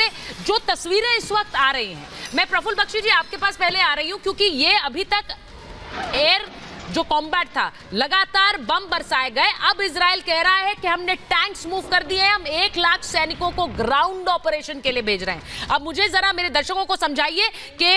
देखिए जो तस्वीरें इस वक्त आ रही हैं, मैं प्रफुल्ल बख्शी जी आपके पास पहले आ रही हूं क्योंकि ये अभी तक एयर जो कॉम्बैट था, लगातार बम बरसाए गए। अब इजराइल कह रहा है कि हमने टैंक्स मूव कर दिए हैं, हम 1 लाख सैनिकों को ग्राउंड ऑपरेशन के लिए भेज रहे हैं। अब मुझे जरा मेरे दर्शकों को समझाइए कि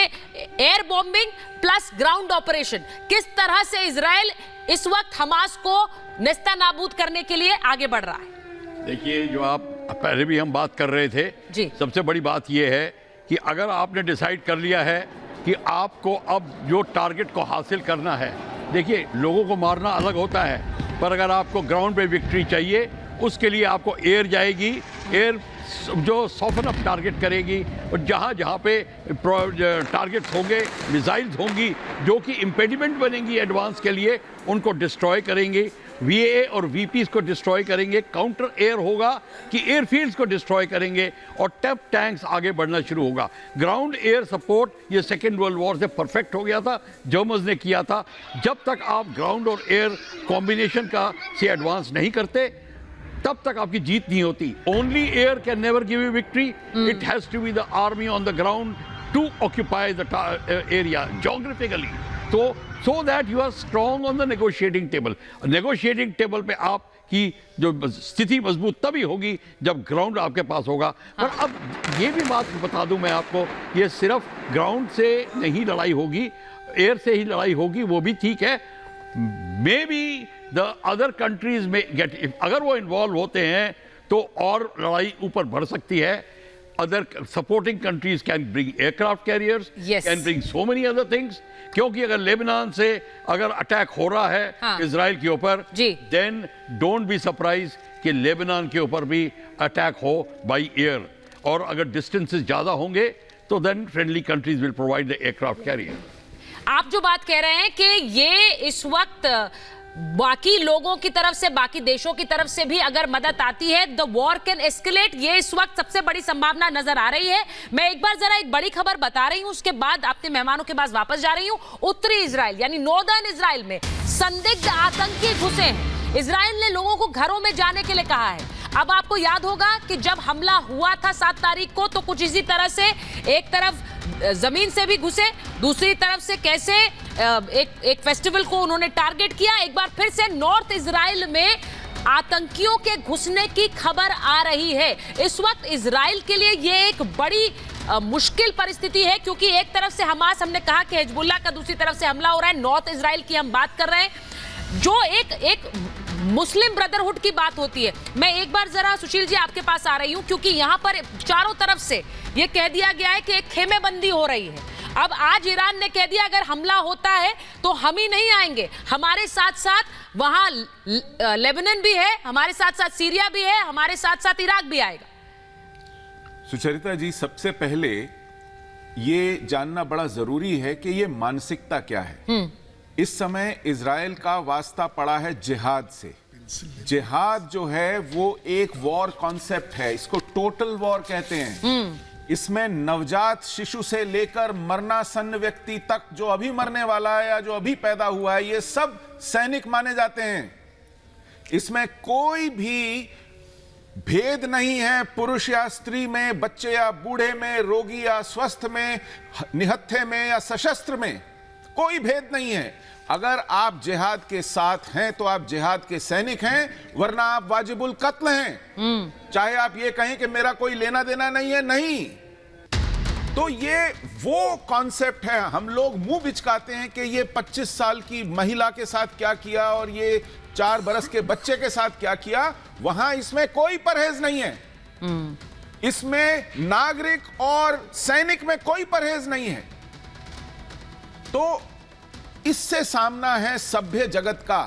air bombing plus ground operation किस तरह से इजराइल इस वक्त हमास को नेस्तनाबूद करने के लिए आगे बढ़ रहा है। देखिए, जो आप पहले भी हम बात कर रहे थे जी, सबसे बड़ी बात यह है कि अगर आपने डिसाइड कर लिया है कि आपको अब जो टारगेट को हासिल करना है, देखिए लोगों को मारना अलग होता है, पर अगर आपको ग्राउंड पे विक्ट्री चाहिए उसके लिए आपको एयर जाएगी, एयर जो सॉफ्टन अप टारगेट करेगी और जहाँ जहाँ पे टारगेट्स होंगे, मिसाइल्स होंगी जो कि इम्पेडिमेंट बनेंगी एडवांस के लिए, उनको डिस्ट्रॉय करेंगे। वीए और वीपीज को डिस्ट्रॉय करेंगे। काउंटर एयर होगा कि एयरफील्ड्स को डिस्ट्रॉय करेंगे और टफ टैंक्स आगे बढ़ना शुरू होगा। ग्राउंड एयर सपोर्ट ये सेकेंड वर्ल्ड वॉर से परफेक्ट हो गया था, जर्मन्स ने किया था। जब तक आप ग्राउंड और एयर कॉम्बिनेशन का से एडवांस नहीं करते तब तक आपकी जीत नहीं होती। Only air can never give you victory, it has to be the army on the ground to occupy the area geographically, तो so that you are strong on the negotiating table. Negotiating table पे आपकी जो स्थिति मजबूत तभी होगी जब ground आपके पास होगा। पर अब ये भी बात बता दूं मैं आपको, ये सिर्फ ग्राउंड से नहीं लड़ाई होगी, एयर से ही लड़ाई होगी, वो भी ठीक है। May be the other countries में गेट, अगर वो इन्वॉल्व होते हैं तो और लड़ाई ऊपर बढ़ सकती है। Other supporting countries can bring aircraft carriers, yes, can bring so many other things. क्योंकि अगर लेबनान से अगर अटैक हो रहा है इजराइल के ऊपर, then don't be surprised कि लेबनान के ऊपर भी अटैक हो बाई एयर, और अगर डिस्टेंसेस ज़्यादा होंगे तो then friendly countries will provide the aircraft carrier. आप जो बात कह रहे हैं कि ये इस वक्त बाकी लोगों की तरफ से, बाकी देशों की तरफ से भी अगर मदद आती है, द वॉर कैन एस्केलेट, ये इस वक्त सबसे बड़ी संभावना नजर आ रही है। मैं एक बार जरा एक बड़ी खबर बता रही हूं, उसके बाद अपने मेहमानों के पास वापस जा रही हूं। उत्तरी इजराइल यानी नॉर्दर्न इजराइल में संदिग्ध आतंकी घुसे हैं। इजराइल ने लोगों को घरों में जाने के लिए कहा है। अब आपको याद होगा कि जब हमला हुआ था 7 तारीख को, तो कुछ इसी तरह से एक तरफ जमीन से भी घुसे, दूसरी तरफ से कैसे एक फेस्टिवल को उन्होंने टारगेट किया। एक बार फिर से नॉर्थ इजराइल में आतंकियों के घुसने की खबर आ रही है। इस वक्त इजराइल के लिए यह एक बड़ी मुश्किल परिस्थिति है, क्योंकि एक तरफ से हमास, हमने कहा कि हिजबुल्लाह का, दूसरी तरफ से हमला हो रहा है। नॉर्थ इजराइल की हम बात कर रहे हैं, जो एक मुस्लिम ब्रदरहुड की बात होती है। मैं एक बार जरा सुशील जी आपके पास आ रही हूं, क्योंकि यहां पर चारों तरफ से यह कह दिया गया है कि एक खेमेबंदी हो रही है। अब आज ईरान ने कह दिया अगर हमला होता है तो हम ही नहीं आएंगे, हमारे साथ साथ वहां लेबनान भी है, हमारे साथ साथ सीरिया भी है, हमारे साथ साथ इराक भी आएगा। सुचरिता जी, सबसे पहले ये जानना बड़ा जरूरी है कि ये मानसिकता क्या है। इस समय इजराइल का वास्ता पड़ा है जिहाद से। जिहाद जो है वो एक वॉर कॉन्सेप्ट है, इसको टोटल वॉर कहते हैं। इसमें नवजात शिशु से लेकर मरनासन्न व्यक्ति तक, जो अभी मरने वाला है या जो अभी पैदा हुआ है, ये सब सैनिक माने जाते हैं। इसमें कोई भी भेद नहीं है पुरुष या स्त्री में, बच्चे या बूढ़े में, रोगी या स्वस्थ में, निहत्थे में या सशस्त्र में, कोई भेद नहीं है। अगर आप जिहाद के साथ हैं तो आप जिहाद के सैनिक हैं, वरना आप वाजिबुल कत्ल हैं। चाहे आप ये कहें कि मेरा कोई लेना देना नहीं है, नहीं। तो ये वो कॉन्सेप्ट है। हम लोग मुंह बिचकाते हैं कि ये 25 साल की महिला के साथ क्या किया और ये 4 बरस के बच्चे के साथ क्या किया। वहां इसमें कोई परहेज नहीं है। इसमें नागरिक और सैनिक में कोई परहेज नहीं है। तो इससे सामना है सभ्य जगत का।